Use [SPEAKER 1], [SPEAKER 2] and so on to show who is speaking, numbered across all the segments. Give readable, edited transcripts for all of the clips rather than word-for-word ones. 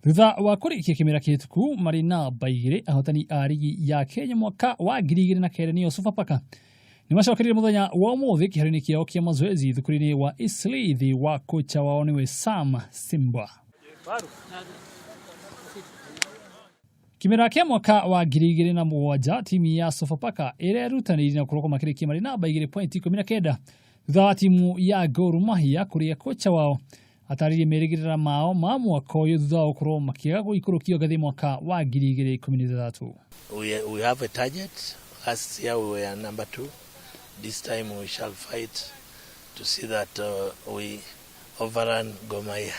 [SPEAKER 1] Thutha wa kurikia kimera kihituku Marina Baigire ahotani a rigi ya Kenya mwaka wa 2009 niyo Sofapaka nimacokerire muthenya wa umuthi kiharini kiao kia mazoezi thukurini wa Eastleigh thi wa kocha wao niwe Sam Simba. Kimera kia mwaka wa 2007 timu ya Sofapaka irerutanire na kuroko makirikia Marina Baigire pointi 19 thutha wa timu ya Gor Mahia kuria kocha wao ataririe merigirira mao ma mwaka uyu thutha wa gukorwo makiaga guikurukio gathi mwaka wa 2013.
[SPEAKER 2] We have a target. Last year we were number 2. This time we shall fight to see that we overrun Gor Mahia.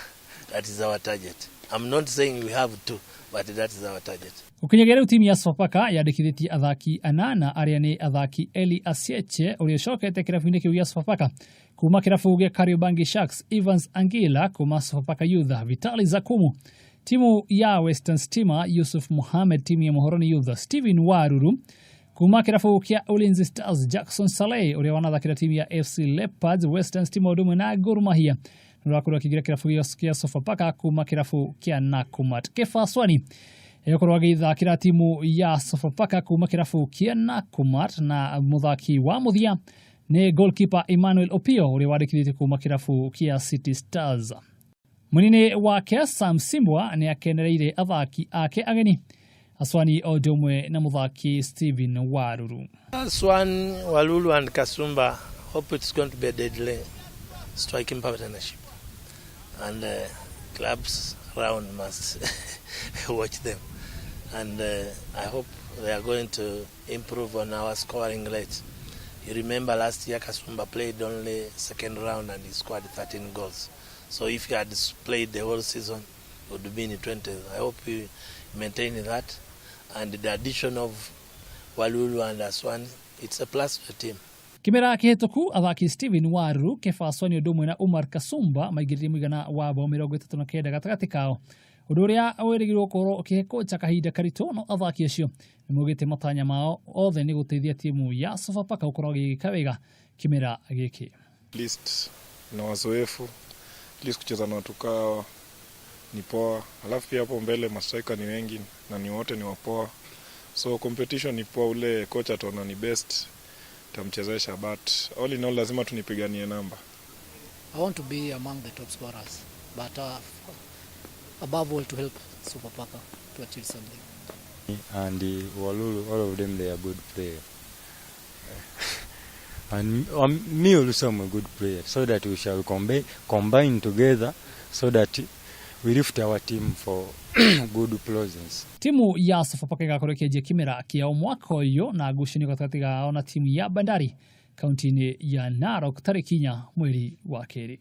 [SPEAKER 2] That is our target. I'm not saying we have to, but that is our target.
[SPEAKER 1] Ukinyegera timu ya Sofapaka yandikithitie athaki anana aria ni athaki Eli Asieche uria cokete kirabu-ini kiu ya Sofapaka kuma kirabu gia Kariobangi Sharks, Evans Angila kuma Sofapaka Youth, Vitali Zakumu timu ya Western Stima, Yusuf Mohamed timu ya Muhoroni Youth, Steven Waruru kuma kirabu kia Ulinzi Stars, Jackson Saleh uria wanathakira timu ya FC Leopards, Western Stima udumwe na Gor Mahia nurakurwa kigira kirabu kia Sofapaka kuma kirabu kia Nakumatt. Kefa Swani ekorwa githakira timu ya Sofapaka kuma kirabu kia Nakumatt na muthaki wa muthia ni goalkeeper Emmanuel Opio uria wandikithite kuma kirabu kia City Stars. Munini wake Sam Simba ni akenereire athaki ake ageni Aswani odumwe na muthaki Steven Waruru.
[SPEAKER 2] Aswani, Walulu and Kasumba, hope it's going to be a deadly striking partnership, and clubs around must watch them, and I hope they are going to improve on our scoring rate. You remember last year Kasumba played only second round and he scored 13 goals. So if he had played the whole season, it would have been 20. I hope we maintain that, and the addition of Walulu and Aswani, it's a plus to the team.
[SPEAKER 1] Kimera kihituku athaki Steven Waruru, Kefa Swani udumwe na Umar Kasumba maigirire mwigana wa bao 39 gatagati kao. Undu uria wirigirwo gukorwo ukihekocha kahinda karitu no athaki acio nimugite matanya mao othe ni guteithia timu ya Sofapaka gukorwo gigika wega kimera giki.
[SPEAKER 3] List na wazoefu, list kucheza na watu kao ni poa, alafu pia hapo mbele mastrika ni wengi na ni wote ni wapoa, so competition ni poa, ule kocha ataona ni best tamchezesha, but all in all lazima tunipiganie namba.
[SPEAKER 4] I want to be among the top scorers, but above all to help Sofapaka to achieve something.
[SPEAKER 5] And Walulu, all of them, they are good players. And me also am a good player, so that we shall combine together so that we lift our team for good presence.
[SPEAKER 1] Timu ya Sofapaka igakorekeje kimera kia mwaka uyu na gushini gatagati gao na timu ya Bandari kaunti-ini ya Narok tariki 4 mweri wa 2.